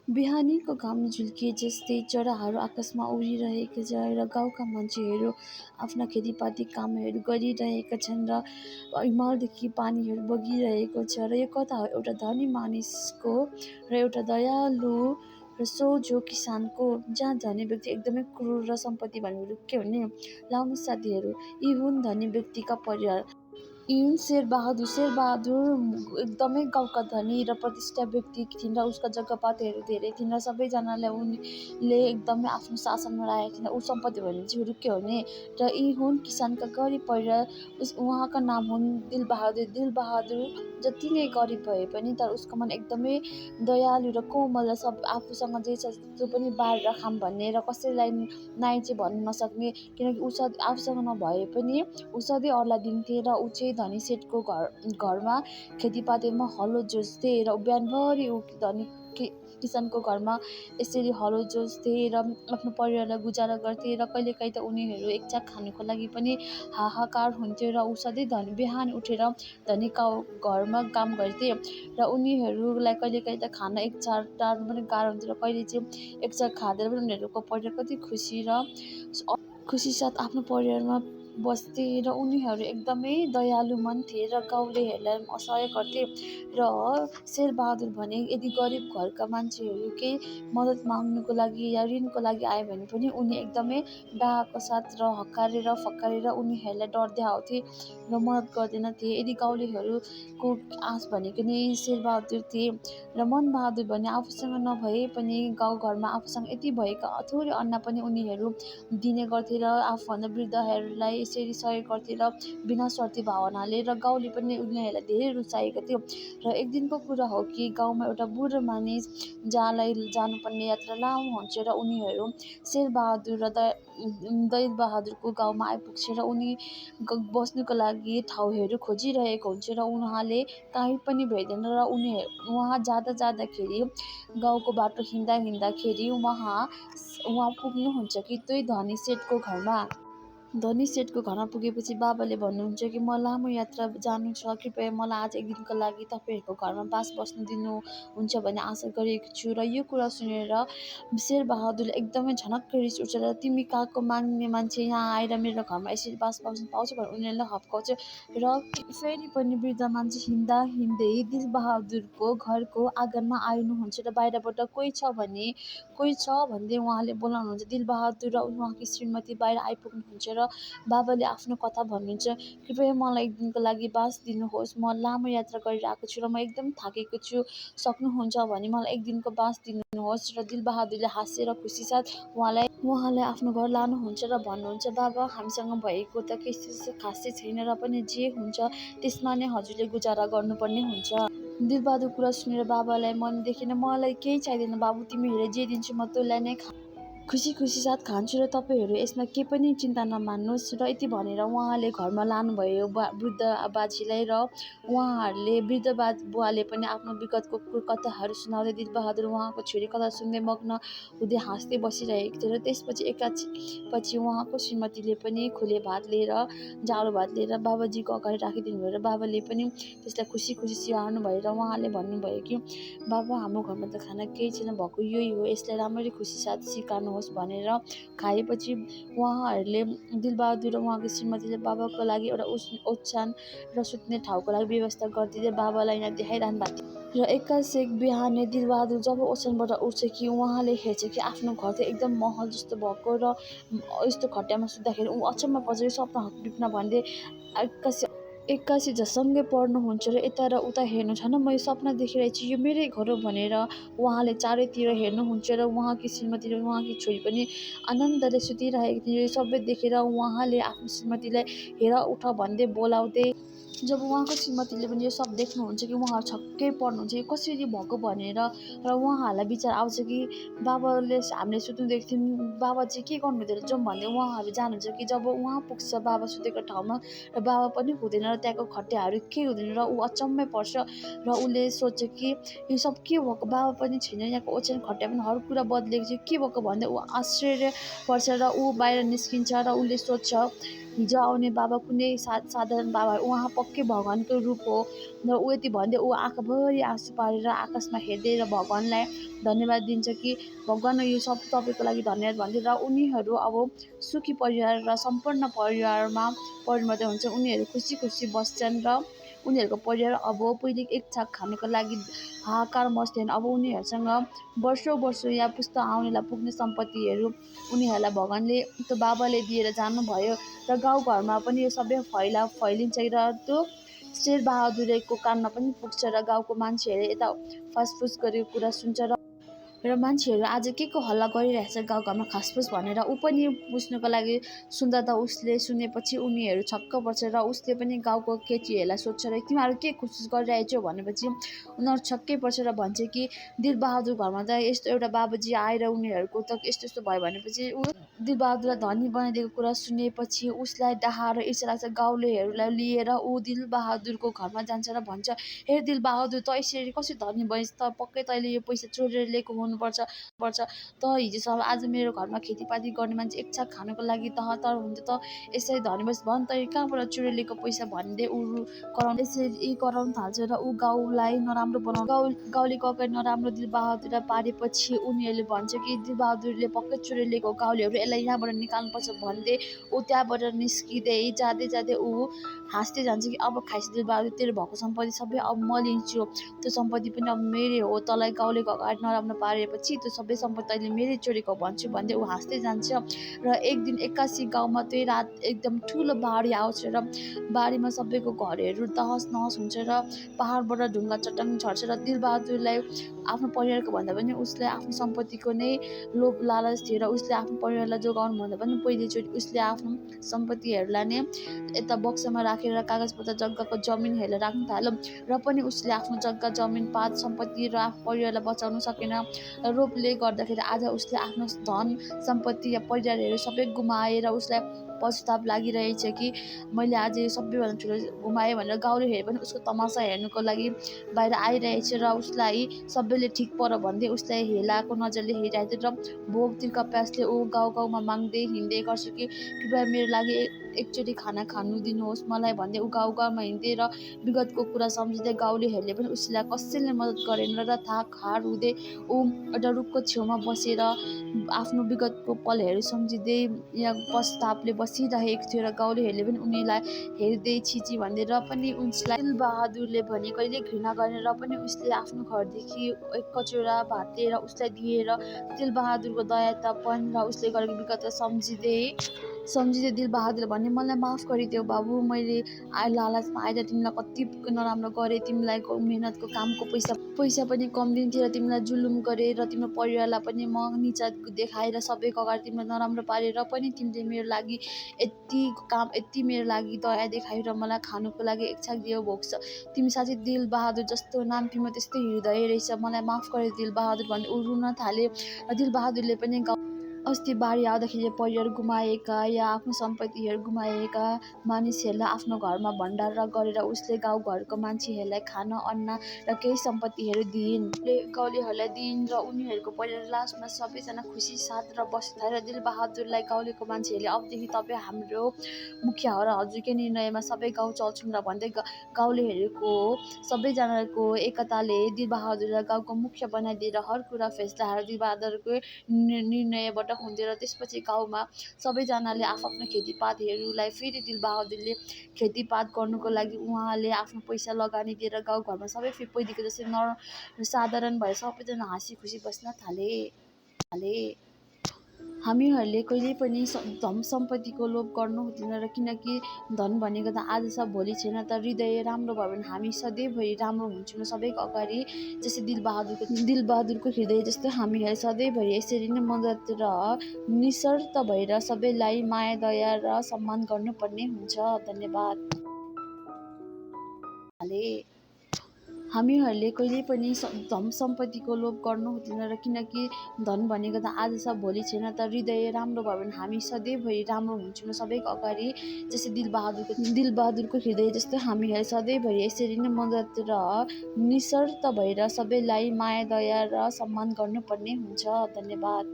बिहानीको घाम झुल्के जस्तै चराहरू आकाशमा उडिरहेका छन् र गाउँका मान्छेहरू आफ्ना खेतीपाती कामहरू गरिरहेका छन् र हिमालदेखि पानीहरू बगिरहेको छ र यो कथा हो एउटा धनी मानिसको र एउटा दयालु र सोझो किसानको, जहाँ धनी व्यक्ति एकदमै क्रूर र सम्पत्ति भनेको के हुने। लाउनु साथीहरू, यी हुन् धनी व्यक्तिका परिवार। यिन शेरबहादुर एकदमै गाउँका धनी र प्रतिष्ठित व्यक्ति थिइन् र उसका जग्गापातहरू धेरै थिइन् र सबैजनालाई उनले एकदमै आफ्नो शासनमा राखेको थिएन। ऊ सम्पत्ति भने चाहिँ हुरुक्कै हुने। र यी हुन् किसानका गरिब परिवार। उहाँका नाम हुन् दिलबहादुर। दिलबहादुर जति नै गरिब भए पनि तर उसको मन एकदमै दयालु र कोमल र सब आफूसँग जे छ त्यो पनि बाँडेर खाऊँ भन्ने र कसैलाई नाई चाहिँ भन्नु नसक्ने, किनकि ऊ आफूसँग नभए पनि ऊ सधैँ अरूलाई दिन्थे र ऊ चाहिँ धनी सेठको घरमा खेतीपातीमा हलो जोत्थे र बिहानभरि ऊ धनी किसानको घरमा यसरी हलो जोत्थे र आफ्नो परिवारलाई गुजारा गर्थे र कहिलेकाहीँ त उनीहरू एक चाक खानुको लागि पनि हाहाकार हुन्थ्यो र ऊ सधैँ बिहान उठेर धनीका घरमा काम गर्थे र उनीहरूलाई कहिलेकाहीँ त खाना एक चार टार्नु पनि गाह्रो हुन्थ्यो र कहिले चाहिँ एक चाक खाँदैन पनि उनीहरूको परिवार कति खुसी साथ आफ्नो परिवारमा बस्थे र उनीहरू एकदमै दयालु मन थिए र गाउँलेहरूलाई सहयोग गर्थे। र शेरबहादुर भने यदि गरिब घरका मान्छेहरू केही मद्दत माग्नुको लागि या ऋणको लागि आयो भने पनि उनी एकदमै डाहको साथ र हकारेर फकारेर उनीहरूलाई डर देखाउँथे र मद्दत गर्दैनथे। यदि गाउँलेहरूको आस भनेको नै शेरबहादुर थिए र मनबहादुर भने आफूसँग नभए पनि गाउँघरमा आफूसँग यति भएका थोरै अन्न पनि उनीहरू दिने गर्थे र आफूभन्दा वृद्धहरूलाई यसरी सहयोग गर्थे र बिना स्वार्थी भावनाले र गाउँले पनि उनीहरूलाई धेरै रुचाएको थियो। र एक दिनको कुरा हो कि गाउँमा एउटा बुढो मानिस जहाँलाई जानुपर्ने यात्रा लामो हुन्छ र उनीहरू शेरबहादुर र दैलबहादुरको गाउँमा आइपुग्छ र उनी बस्नुको लागि ठाउँहरू खोजिरहेको हुन्छ र उहाँले कहीँ पनि भेट्दैन र उहाँ जाँदाखेरि गाउँको बाटो हिँड्दाखेरि उहाँ पुग्नुहुन्छ कि त्यही धनी सेठको घरमा। धनी सेठको घरमा पुगेपछि बाबाले भन्नुहुन्छ कि म लामो यात्रा जानु छ, कृपया मलाई आज एक दिनको लागि तपाईँहरूको घरमा बस्न दिनुहुन्छ भन्ने आशा गरेको छु। र यो कुरा सुनेर शेरबहादुरले एकदमै झनक्क रिस उठ्छ र तिमी कहाँको माग्ने मान्छे यहाँ आएर मेरो घरमा यसरी बस्न पाउँछ भनेर उनीहरूलाई हप्काउँछ। र फेरि पनि वृद्ध मान्छे हिँड्दै दिलबहादुरको घरको आँगनमा आउनुहुन्छ र बाहिरबाट कोही छ भन्दै उहाँले बोलाउनुहुन्छ। दिलबहादुर र उहाँकी श्रीमती बाहिर आइपुग्नुहुन्छ र बाबाले आफ्नो कथा भन्नुहुन्छ, कृपया मलाई एक दिनको लागि बास दिनुहोस्, म लामो यात्रा गरिरहेको छु र म एकदम थाकेको छु, सक्नुहुन्छ भने मलाई एक दिनको बास दिनुहोस्। र दिलबहादुरले हाँसेर खुसी साथ उहाँलाई आफ्नो घर लानुहुन्छ र भन्नुहुन्छ, बाबा हामीसँग भएको त केही खासै छैन र पनि जे हुन्छ त्यसमा नै हजुरले गुजारा गर्नुपर्ने हुन्छ। दिलबहादुर कुरा सुनेर बाबालाई मनदेखि नै मलाई केही चाहिँदैन बाबु, तिमीहरूले जे दिन्छु म त्यसलाई नै खुसी साथ खान्छु र तपाईँहरू यसमा के पनि चिन्ता नमान्नुहोस्। र यति भनेर उहाँले घरमा लानुभयो वृद्ध बाजेलाई र उहाँहरूले वृद्ध बुवाले पनि आफ्नो विगतको कथाहरू सुनाउँदै दिलबहादुर उहाँको छोरी कथा सुन्दै मग्न हुँदै हाँस्दै बसिरहेको थियो। र त्यसपछि पछि उहाँको श्रीमतीले पनि खुले भात लिएर जाडो भात लिएर बाबाजीको अगाडि राखिदिनु भयो र बाबाले पनि त्यसलाई खुसी स्याहार्नु भयो र उहाँले भन्नुभयो कि बाबा हाम्रो घरमा त खाना केही छैन, भएको यही हो, यसलाई राम्ररी खुसी साथ सिकाउनुहोस् भनेर खाएपछि उहाँहरूले दिलबहादुर र उहाँको श्रीमतीले बाबाको लागि एउटा ओछ्यान र सुत्ने ठाउँको लागि व्यवस्था गरिदिँदै बाबालाई यहाँ देखाइरहनु भएको थियो। र एक्काएक बिहानै दिलबहादुर जब ओछ्यानबाट उठ्छ कि उहाँले हेर्छ कि आफ्नो घर त एकदम महल जस्तो भएको र यस्तो खटियामा सुत्दाखेरि ऊ अचम्म पर्छ, यो सपना हो कि विपना भन्दै एक्कासी झसङ्गै पर्नुहुन्छ र यता र उता हेर्नु छैन, म यो सपना देखिरहेछु, यो मेरै घर हो भनेर उहाँले चारैतिर हेर्नुहुन्छ र उहाँकी श्रीमती र उहाँकी छोरी पनि आनन्दले सुतिरहेको थियो। यो सबै देखेर उहाँले आफ्नो श्रीमतीलाई हेर उठ भन्दै बोलाउँदै जब उहाँको श्रीमतीले पनि यो सब देख्नुहुन्छ कि उहाँहरू छक्कै पर्नुहुन्छ, यो कसरी भएको भनेर र उहाँहरूलाई विचार आउँछ कि बाबाले हामीले सुत्नु दिएको थियौँ, बाबा चाहिँ के गर्नुहुँदो रहेछ जाउँ भन्दै उहाँहरू जानुहुन्छ कि जब उहाँ पुग्छ बाबा सुतेको ठाउँमा र बाबा पनि हुँदैन र त्यहाँको खटियाहरू केही हुँदैन र ऊ अचम्मै पर्छ र उसले सोध्छ कि यो सब के भएको, बाबा पनि छैन, यहाँको ओछ्यान खटिया पनि हर कुरा बदलेको छ, के भएको भन्दै ऊ आश्चर्य पर्छ र ऊ बाहिर निस्किन्छ र उसले सोध्छ हिजो आउने बाबा कुनै साधारण बाबा, उहाँ पक्कै भगवान्को रूप हो र ऊ यति भन्दै ऊ आँखाभरि आँसु पारेर आकाशमा हेर्दै र भगवान्लाई धन्यवाद दिन्छ कि भगवान् यो सब तपाईँको लागि धन्यवाद भन्दै र उनीहरू अब सुखी परिवार र सम्पन्न परिवारमा परिणत हुन्छ। उनीहरू खुसी खुसी बस्छन् र उनीहरूको परिवार अब पहिले एक छाक खानुको लागि हाहाकार मच्दैन। अब उनीहरूसँग वर्षौँ वर्ष या पुस्ता आउनेलाई पुग्ने सम्पत्तिहरू उनीहरूलाई भगवान्ले त्यो बाबाले दिएर जानुभयो र गाउँघरमा पनि यो सबै फैलिन्छ र त्यो शेरबहादुरको कानमा पनि पुग्छ र गाउँको मान्छेहरूले यता फासफुस गरेको कुरा सुन्छ र मान्छेहरू आज के को हल्ला गरिरहेछ गाउँघरमा खासफुस भनेर ऊ पनि बुझ्नको लागि सुन्दा त उसले सुनेपछि उनीहरू छक्क पर्छ र उसले पनि गाउँको केटीहरूलाई सोध्छ र तिमीहरू के खुसफुस गरिरहेछौ भनेपछि उनीहरू छक्कै पर्छ र भन्छ कि दिलबहादुर घरमा त यस्तो एउटा बाबाजी आएर उनीहरूको त यस्तो यस्तो भयो भनेपछि ऊ दिलबहादुरलाई धनी बनाइदिएको कुरा सुनेपछि उसलाई डाहा र ईर्ष्या लाग्छ। गाउँलेहरूलाई लिएर ऊ दिलबहादुरको घरमा जान्छ र भन्छ, हे दिलबहादुर, त यसरी कसरी धनी भइस् त? पक्कै तैँले यो पैसा चोरेर लिएको हुनुपर्छ त हिजोसम्म आज मेरो घरमा खेतीपाती गर्ने मान्छे एक छाक खानुको लागि तर हुन्छ त यसरी धनी भइस् भन् तैँले कहाँबाट चोरेर लिएको पैसा भन्दै ऊ यसरी कराउन थाल्छ र ऊ गाउँलाई नराम्रो गाउँलेको अगाडि नराम्रो दिलबहादुरलाई पारेपछि उनीहरूले भन्छ कि दिलबहादुरले पक्कै चोरेर लिएको, गाउँलेहरू यसलाई यहाँबाट निकाल्नुपर्छ भन्दै ऊ त्यहाँबाट निस्किँदै जाँदै ऊ हाँस्दै जान्छ कि अब खाइस दिलबहादुर, तेरो भएको सम्पत्ति सबै अब म लिन्छु, त्यो सम्पत्ति पनि अब मेरै हो, तँलाई गाउँलेको अगाडि नराम्रो पारेपछि त्यो सबै सम्पत्ति अहिले मेरै चोरेको भन्छु भन्दै ऊ हाँस्दै जान्छ र एक दिन एक्कासी गाउँमा त्यही रात एकदम ठुलो बाढी आउँछ र बाढीमा सबैको घरहरू तहस नहस हुन्छ र पहाडबाट ढुङ्गा चट्टाङ झर्छ र दिलबहादुरलाई आफ्नो परिवारको भन्दा पनि उसलाई आफ्नो सम्पत्तिको नै लोभ लालच थियो र उसले आफ्नो परिवारलाई जोगाउनु भन्दा पनि पहिलोचोटि उसले आफ्नो सम्पत्तिहरूलाई नै यता बक्सामा राखेर कागजपत्र जग्गाको जमिनहरूलाई राख्न थाल्यो र पनि उसले आफ्नो जग्गा जमिन पात सम्पत्ति र आफ्नो परिवारलाई बचाउन सकेन। रोगले गर्दाखेरि आज उसले आफ्नो धन सम्पत्ति या परिवारहरू सबै गुमाएर उसलाई पश्चाताप लागिरहेछ कि मैले आज यो सबैभन्दा ठुलो गुमाएँ भनेर गाउँलेहरू पनि उसको तमासा हेर्नुको लागि बाहिर आइरहेछ र उसलाई सबैले ठिक पर भन्दै उसलाई हेलाको नजरले हेरिरहेछ र भोक तिर्खा प्यासले ऊ गाउँमा माग्दै हिँड्दै गर्छ कि कृपया मेरो लागि एकचोटि खाना खानु दिनुहोस् मलाई भन्दै ऊ गाउँमा हिँड्दै र विगतको कुरा सम्झिँदै गाउँलेहरूले पनि उसलाई कसैले मद्दत गरेन र थाक हार हुँदै ऊ एउटा रुखको छेउमा बसेर आफ्नो विगतको पलहरू सम्झिँदै यहाँ पश्चातापले बसिरहेको थियो र गाउँलेहरूले पनि उनीलाई हेर्दै छिची भन्दै र पनि उसलाई दिलबहादुरले भने कहिले घृणा गरेन र पनि उसले आफ्नो घरदेखि एक कचौरा भात लिएर उसलाई दिएर दिलबहादुरको दयातापन र उसले गरेको विगतलाई सम्झिँदै दिलबहादुरले भने मलाई माफ गरिदेऊ बाबु, मैले लालचमा आएर तिमीलाई कति नराम्रो गरेँ, तिमीलाई मेहनतको कामको पैसा पनि कम दिन्थेँ र तिमीलाई जुलुम गरेँ र तिम्रो परिवारलाई पनि म निचा देखाएर सबैको अगाडि तिमीलाई नराम्रो पारेँ र पनि तिमीले मेरो लागि यति मेरो लागि दया देखायो र मलाई खानुको लागि इच्छा दियो भोग्छ। तिमी साँच्चै दिलबहादुर जस्तो नाम्फीमा त्यस्तै हृदय रहेछ, मलाई माफ गरे दिलबहादुर भन्दै ऊ रुन थाले र दिलबहादुरले पनि अस्ति बाढी आउँदाखेरि परिवार गुमाएका या आफ्नो सम्पत्तिहरू गुमाएका मानिसहरूलाई आफ्नो घरमा भण्डारा गरेर उसले गाउँघरको मान्छेहरूलाई खाना अन्न र केही सम्पत्तिहरू दिइन्। गाउँलेहरूलाई दिइन् र उनीहरूको परिवार लास्टमा सबैजना खुसी साथ र बस्दा र दिलबहादुरलाई गाउँलेको मान्छेहरूले अबदेखि तपाईँ हाम्रो मुखिया हो र हजुरकै निर्णयमा सबै गाउँ चल्छौँ र भन्दै गाउँलेहरूको सबैजनाको एकताले दिलबहादुरलाई गाउँको मुखिया बनाइदिएर हर कुरा फैसलाहरू दिलबहादुरको निर्णयबाट हुन्थ्यो र त्यसपछि गाउँमा सबैजनाले आफ्नो खेतीपातहरूलाई फेरि दिलबहादुरले खेतीपात गर्नुको लागि उहाँले आफ्नो पैसा लगानी दिएर गाउँघरमा सबै फेरि पहिलेको जस्तै साधारण भएर सबैजना हाँसी खुसी बस्न थाले। हामीहरूले कहिल्यै पनि धन सम्पत्तिको लोभ गर्नु हुँदैन र किनकि धन भनेको त आज छ भोलि छैन, त हृदय राम्रो भयो भने हामी सधैँभरि राम्रो हुन्छौँ सबैको अगाडि। जस्तै दिलबहादुरको हृदय जस्तो हामीहरूले सधैँभरि यसरी नै मद्दत र निस्वार्थ भएर सबैलाई माया दया र सम्मान गर्नुपर्ने हुन्छ। धन्यवाद। हामीहरूले कहिल्यै पनि धन सम्पत्तिको लोभ गर्नु हुँदैन र किनकि धन भनेको त आज छ भोलि छैन, त हृदय राम्रो भयो भने हामी सधैँभरि राम्रो हुन्छौँ सबैको अगाडि। जस्तै दिलबहादुरको हृदय जस्तो हामीहरूले सधैँभरि यसरी नै मद्दत र निस्वार्थ भएर सबैलाई माया दया र सम्मान गर्नुपर्ने हुन्छ। धन्यवाद।